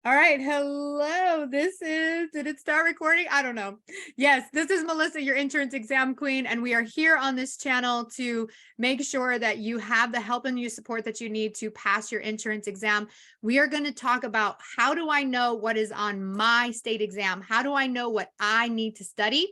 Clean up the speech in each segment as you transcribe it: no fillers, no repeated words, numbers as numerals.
All right. Hello. Did it start recording? I don't know. Yes, this is Melissa, your insurance exam queen. And we are here on this channel to make sure that you have the help and you support that you need to pass your insurance exam. We are going to talk about how do I know what is on my state exam? How do I know what I need to study?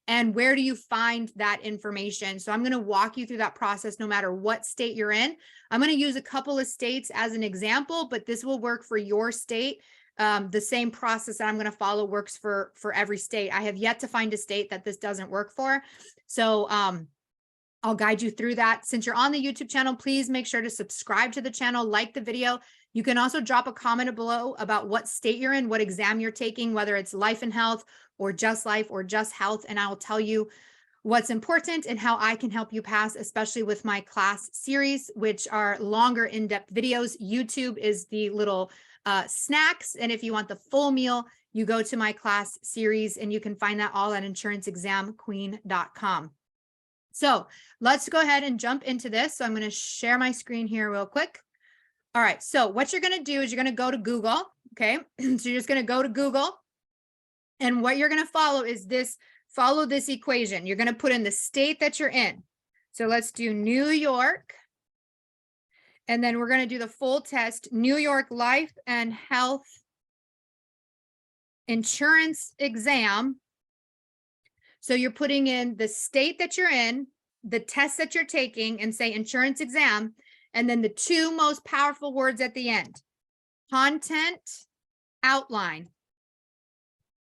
And where do you find that information? So I'm going to walk you through that process no matter what state you're in. I'm going to use a couple of states as an example, but this will work for your state. The same process that I'm going to follow works for every state. I have yet to find a state that this doesn't work for. So I'll guide you through that. Since you're on the YouTube channel, please make sure to subscribe to the channel, like the video. You can also drop a comment below about what state you're in, what exam you're taking, whether it's life and health or just life or just health. And I will tell you what's important and how I can help you pass, especially with my class series, which are longer in-depth videos. YouTube is the little snacks. And if you want the full meal, you go to my class series and you can find that all at insuranceexamqueen.com. So let's go ahead and jump into this. So I'm going to share my screen here real quick. All right. So what you're going to do is you're going to go to Google. Okay. So you're just going to go to Google. And what you're going to follow is follow this equation. You're going to put in the state that you're in. So let's do New York. And then we're going to do the full test, New York Life and Health Insurance Exam. So you're putting in the state that you're in, the test that you're taking, and say insurance exam, and then the two most powerful words at the end, content outline.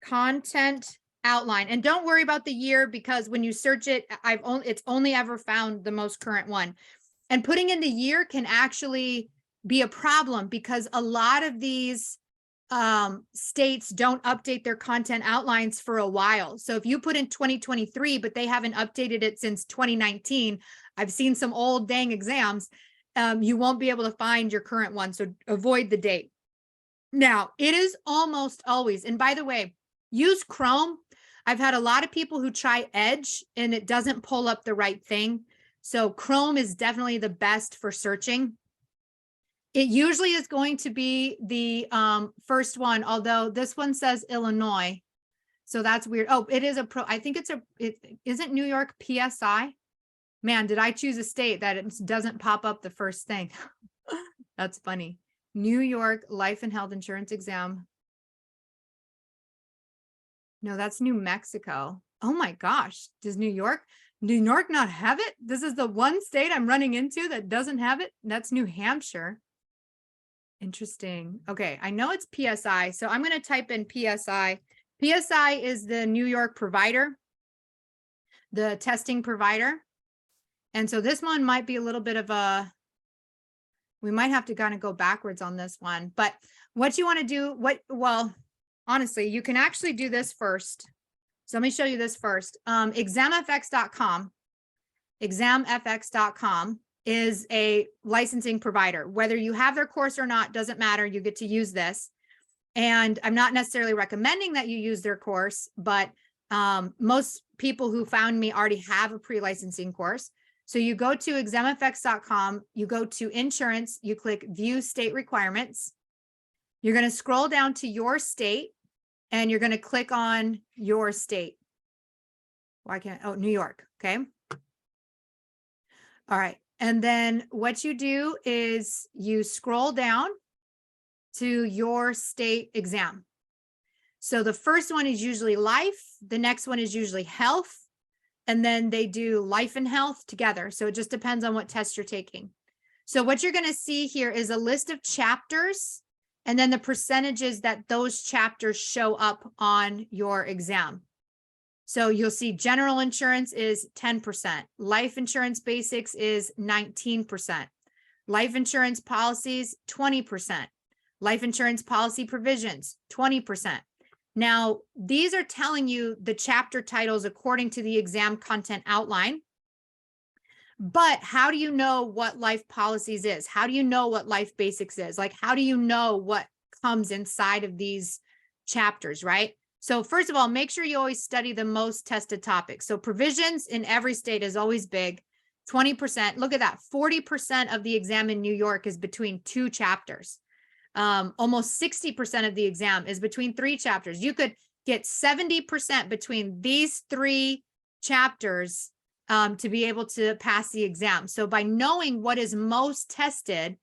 Content outline. And don't worry about the year, because when you search it, it's only ever found the most current one. And putting in the year can actually be a problem because a lot of these states don't update their content outlines for a while. So if you put in 2023, but they haven't updated it since 2019, I've seen some old dang exams, you won't be able to find your current one. So avoid the date. Now, it is almost always, and by the way, use Chrome. I've had a lot of people who try Edge and it doesn't pull up the right thing. So Chrome is definitely the best for searching. It usually is going to be the first one, although this one says Illinois. So that's weird. Oh, it is I think it isn't New York PSI. Man, did I choose a state that it doesn't pop up the first thing? That's funny. New York Life and Health Insurance Exam. No, that's New Mexico. Oh my gosh. Does New York not have it? This is the one state I'm running into that doesn't have it. That's New Hampshire. Interesting. Okay. I know it's PSI. So I'm going to type in PSI. PSI is the New York provider, the testing provider. And so this one might be a little bit of we might have to kind of go backwards on this one, but what you want to do, well, honestly, you can actually do this first. So let me show you this first. ExamFX.com. ExamFX.com is a licensing provider. Whether you have their course or not, doesn't matter. You get to use this. And I'm not necessarily recommending that you use their course, but most people who found me already have a pre-licensing course. So you go to ExamFX.com, you go to insurance, you click view state requirements. You're going to scroll down to your state and you're going to click on your state. Why can't, oh, New York. Okay. All right. And then what you do is you scroll down to your state exam. So the first one is usually life. The next one is usually health. And then they do life and health together. So it just depends on what test you're taking. So what you're going to see here is a list of chapters and then the percentages that those chapters show up on your exam. So you'll see general insurance is 10%. Life insurance basics is 19%. Life insurance policies, 20%. Life insurance policy provisions, 20%. Now, these are telling you the chapter titles according to the exam content outline. But how do you know what life policies is? How do you know what life basics is? Like, how do you know what comes inside of these chapters, right? So first of all, make sure you always study the most tested topics. So provisions in every state is always big, 20%. Look at that, 40% of the exam in New York is between two chapters. Almost 60% of the exam is between 3 chapters. You could get 70% between these 3 chapters to be able to pass the exam. So by knowing what is most tested,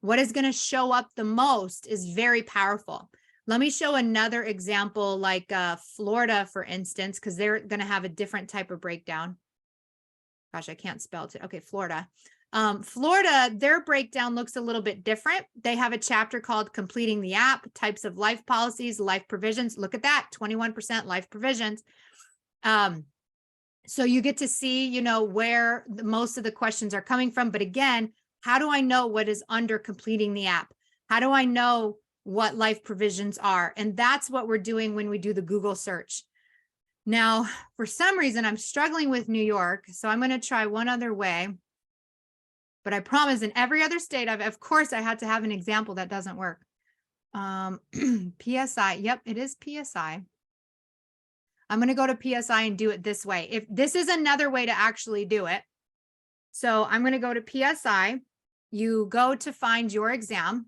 what is going to show up the most is very powerful. Let me show another example like Florida, for instance, because they're going to have a different type of breakdown. Gosh, I can't spell it. Okay, Florida. Florida, their breakdown looks a little bit different. They have a chapter called Completing the App, Types of Life Policies, Life Provisions. Look at that, 21% life provisions. So you get to see, you know, where most of the questions are coming from. But again, how do I know what is under Completing the App? How do I know what life provisions are? And that's what we're doing when we do the Google search. Now, for some reason, I'm struggling with New York. So I'm going to try one other way. But I promise in every other state, of course, I had to have an example that doesn't work. PSI. Yep, it is PSI. I'm going to go to PSI and do it this way. If this is another way to actually do it. So I'm going to go to PSI. You go to find your exam.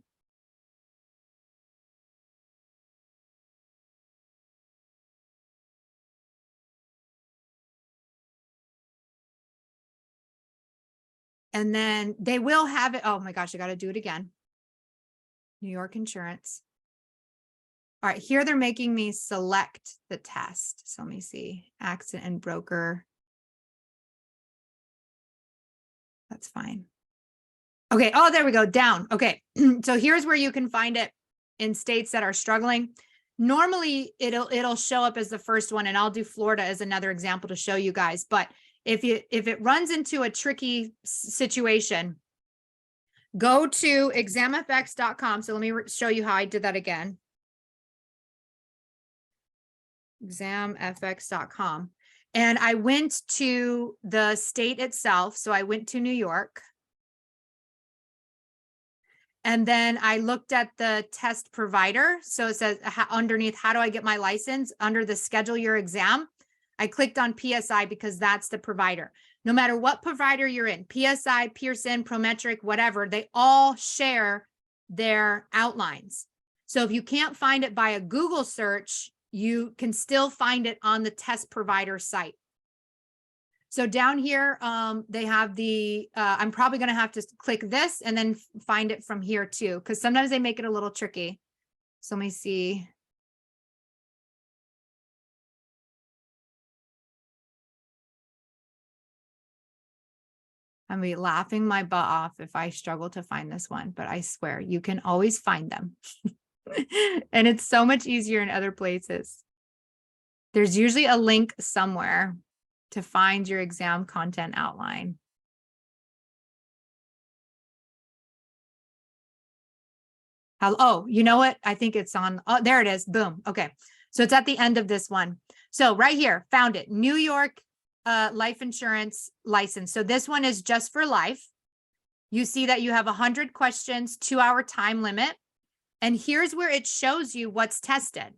And then they will have it. Oh my gosh, I got to do it again. New York Insurance. All right, here they're making me select the test. So let me see, accident and broker. That's fine. Okay, oh, there we go, down. Okay, so here's where you can find it in states that are struggling. Normally, it'll show up as the first one, and I'll do Florida as another example to show you guys. But if it runs into a tricky situation, go to examfx.com. So let me show you how I did that again. ExamFX.com. And I went to the state itself. So I went to New York. And then I looked at the test provider. So it says underneath, how do I get my license? Under the schedule your exam, I clicked on PSI because that's the provider. No matter what provider you're in, PSI, Pearson, Prometric, whatever, they all share their outlines. So if you can't find it by a Google search, you can still find it on the test provider site. So down here, they have the, I'm probably going to have to click this and then find it from here too, because sometimes they make it a little tricky. So let me see. I'm be laughing my butt off if I struggle to find this one, but I swear you can always find them. And it's so much easier in other places. There's usually a link somewhere to find your exam content outline. Oh, you know what? I think it's on. Oh, there it is. Boom. Okay. So it's at the end of this one. So right here, found it. New York life insurance license. So this one is just for life. You see that you have 100 questions, 2-hour time limit. And here's where it shows you what's tested,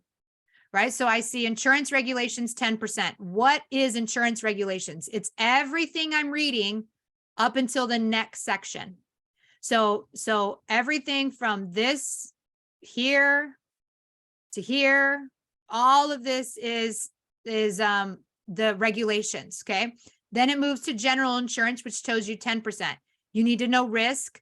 right? So I see insurance regulations, 10%. What is insurance regulations? It's everything I'm reading up until the next section. So everything from this here to here, all of this is the regulations, okay? Then it moves to general insurance, which tells you 10%. You need to know risk,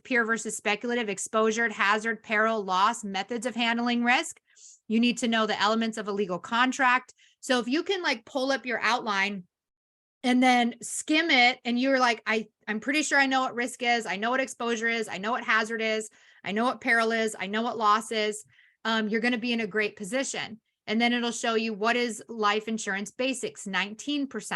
pure versus speculative, exposure, hazard, peril, loss, methods of handling risk. You need to know the elements of a legal contract. So if you can like pull up your outline and then skim it and you're like, I'm pretty sure I know what risk is. I know what exposure is. I know what hazard is. I know what peril is. I know what loss is. You're going to be in a great position. And then it'll show you what is life insurance basics, 19%.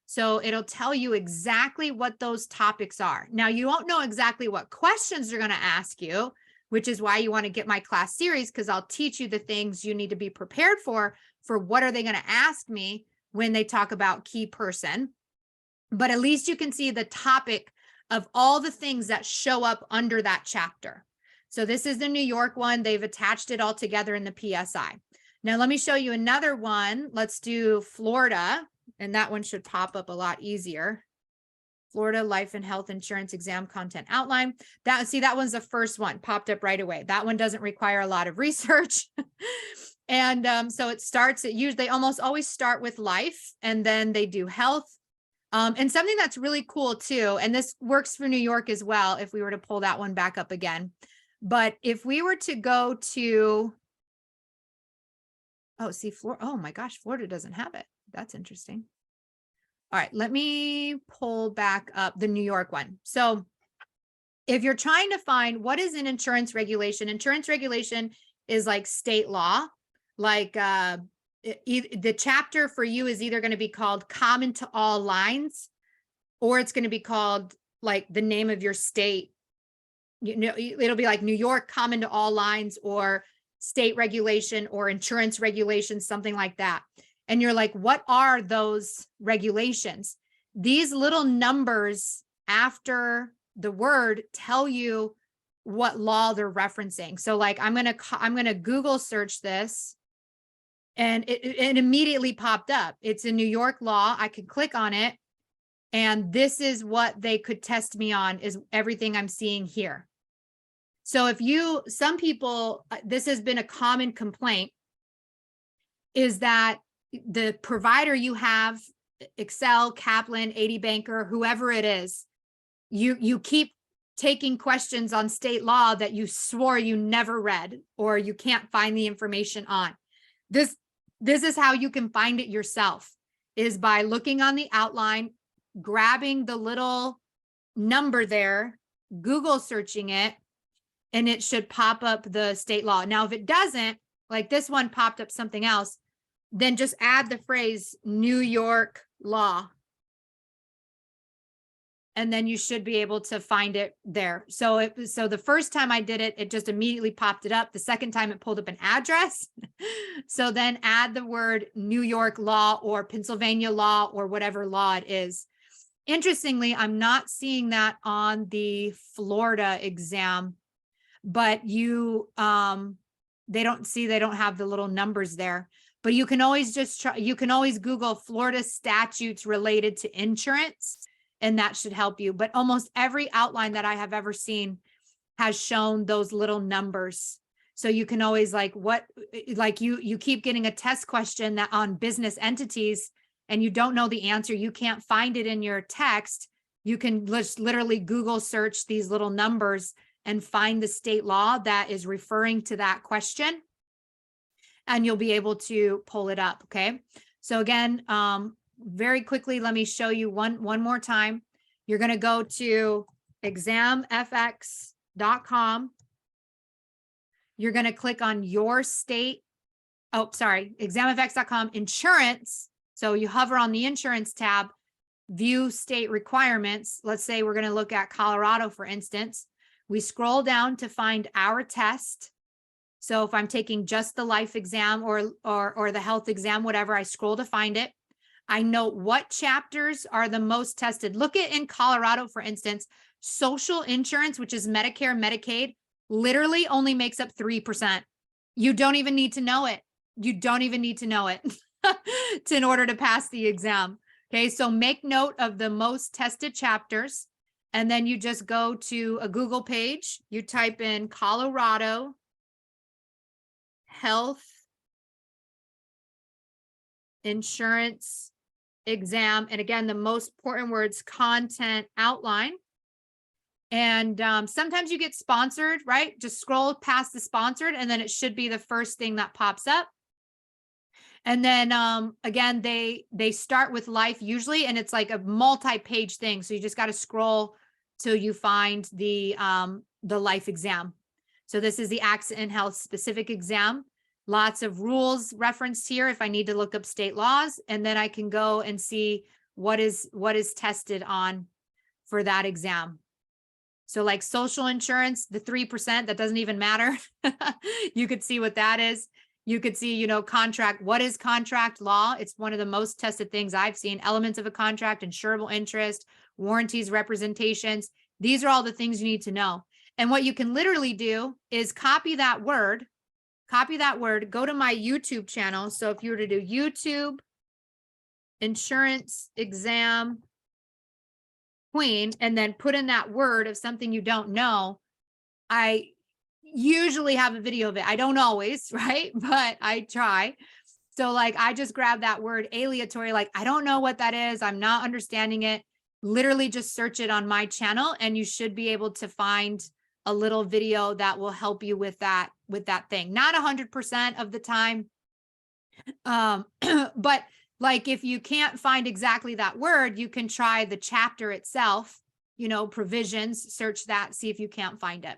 So it'll tell you exactly what those topics are. Now, you won't know exactly what questions they're going to ask you, which is why you want to get my class series, because I'll teach you the things you need to be prepared for what are they going to ask me when they talk about key person. But at least you can see the topic of all the things that show up under that chapter. So this is the New York one. They've attached it all together in the PSI. Now, let me show you another one. Let's do Florida, and that one should pop up a lot easier. Florida Life and Health Insurance Exam Content Outline. That one's the first one, popped up right away. That one doesn't require a lot of research. And so it starts at they almost always start with life, and then they do health. And something that's really cool too, and this works for New York as well, if we were to pull that one back up again. But if we were to go to, oh my gosh, Florida doesn't have it. That's interesting. All right, let me pull back up the New York one. So if you're trying to find what is an insurance regulation is like state law, like the chapter for you is either going to be called Common to All Lines, or it's going to be called like the name of your state. It'll be like New York Common to All Lines, or state regulation, or insurance regulation, something like that. And you're like, what are those regulations? These little numbers after the word tell you what law they're referencing. So like, I'm going to Google search this, and it immediately popped up. It's a New York law. I could click on it, and this is what they could test me on, is everything I'm seeing here. So some people, this has been a common complaint, is that the provider you have, Excel, Kaplan, 80 Banker, whoever it is, you keep taking questions on state law that you swore you never read, or you can't find the information on. This is how you can find it yourself, is by looking on the outline, grabbing the little number there, Google searching it, and it should pop up the state law. Now, if it doesn't, like this one popped up something else, then just add the phrase New York law, and then you should be able to find it there. So the first time I did it, it just immediately popped it up. The second time it pulled up an address. So then add the word New York law, or Pennsylvania law, or whatever law it is. Interestingly, I'm not seeing that on the Florida exam, but they don't have the little numbers there. But you can always you can always Google Florida statutes related to insurance, and that should help you. But almost every outline that I have ever seen has shown those little numbers. So you can always you keep getting a test question that on business entities, and you don't know the answer, you can't find it in your text. You can just literally Google search these little numbers and find the state law that is referring to that question, and you'll be able to pull it up. Okay. So again, very quickly, let me show you one more time. You're going to go to ExamFX.com. You're going to click on your state. Oh, sorry, ExamFX.com insurance. So you hover on the insurance tab, view state requirements. Let's say we're going to look at Colorado, for instance. We scroll down to find our test. So if I'm taking just the life exam or the health exam, whatever, I scroll to find it. I know what chapters are the most tested. Look at in Colorado, for instance, social insurance, which is Medicare, Medicaid, literally only makes up 3%. You don't even need to know it. You don't even need to know it in order to pass the exam. Okay, so make note of the most tested chapters, and then you just go to a Google page. You type in Colorado Health Insurance Exam. And again, the most important words, content outline. And sometimes you get sponsored, right? Just scroll past the sponsored, and then it should be the first thing that pops up. And then again, they start with life usually, and it's like a multi-page thing. So you just got to scroll till you find the life exam. So this is the accident health specific exam. Lots of rules referenced here if I need to look up state laws, and then I can go and see what is tested on for that exam. So like social insurance, the 3%, that doesn't even matter. You could see what that is. You could see, contract. What is contract law? It's one of the most tested things I've seen. Elements of a contract, insurable interest, warranties, representations. These are all the things you need to know. And what you can literally do is copy that word, go to my YouTube channel. So if you were to do YouTube insurance exam queen and then put in that word of something you don't know, I usually have a video of it. I don't always, right? But I try. So like, I just grab that word aleatory, like, I don't know what that is. I'm not understanding it. Literally just search it on my channel and you should be able to find a little video that will help you with that thing. Not 100% of the time. But like, if you can't find exactly that word, you can try the chapter itself, provisions, search that, see if you can't find it.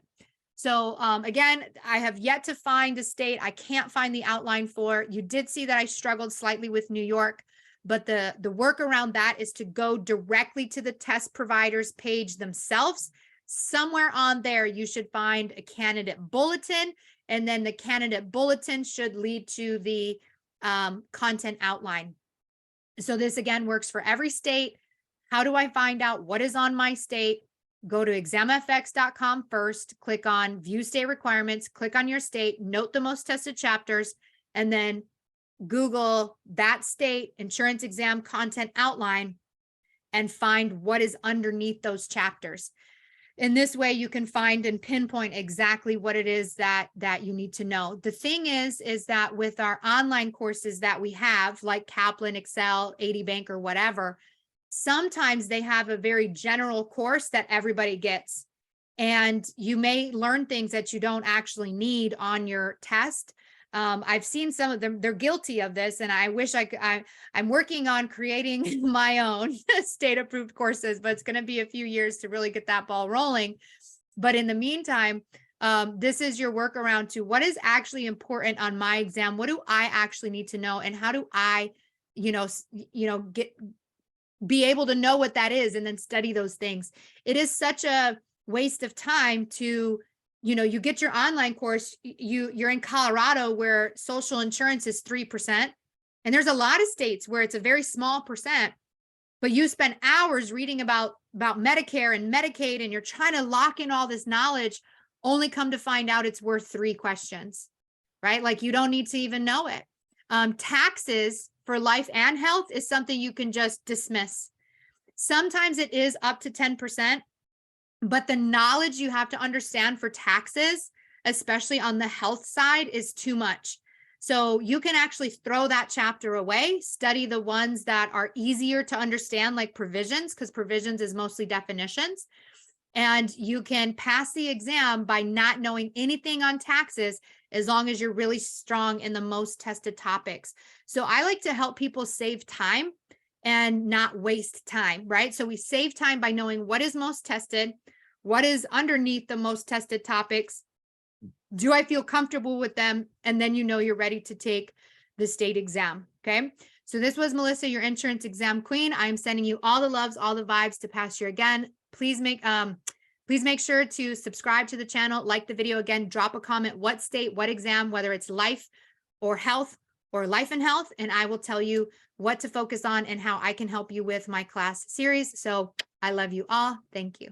So again, I have yet to find a state I can't find the outline for. You did see that I struggled slightly with New York, but the work around that is to go directly to the test providers page themselves. Somewhere on there, you should find a candidate bulletin, and then the candidate bulletin should lead to the content outline. So this again works for every state. How do I find out what is on my state? Go to examfx.com first, click on view state requirements, click on your state, note the most tested chapters, and then Google that state insurance exam content outline and find what is underneath those chapters. In this way, you can find and pinpoint exactly what it is that you need to know. The thing is that with our online courses that we have, like Kaplan, Excel, 80 Bank, or whatever, sometimes they have a very general course that everybody gets. And you may learn things that you don't actually need on your test. I've seen some of them, they're guilty of this. And I wish I'm working on creating my own state approved courses, but it's going to be a few years to really get that ball rolling. But in the meantime, this is your workaround to what is actually important on my exam. What do I actually need to know? And how do I, be able to know what that is and then study those things. It is such a waste of time to, you get your online course, you're in Colorado where social insurance is 3%. And there's a lot of states where it's a very small percent, but you spend hours reading about Medicare and Medicaid, and you're trying to lock in all this knowledge, only come to find out it's worth 3 questions, right? Like, you don't need to even know it. Taxes for life and health is something you can just dismiss. Sometimes it is up to 10%, but the knowledge you have to understand for taxes, especially on the health side, is too much. So you can actually throw that chapter away, study the ones that are easier to understand, like provisions, because provisions is mostly definitions. And you can pass the exam by not knowing anything on taxes, as long as you're really strong in the most tested topics. So I like to help people save time and not waste time, right? So we save time by knowing what is most tested, what is underneath the most tested topics. Do I feel comfortable with them? And then you're ready to take the state exam, okay? So this was Melissa, your insurance exam queen. I'm sending you all the loves, all the vibes to pass your again. Please make sure to subscribe to the channel, like the video again, drop a comment, what state, what exam, whether it's life or health or life and health, and I will tell you what to focus on and how I can help you with my class series. So I love you all. Thank you.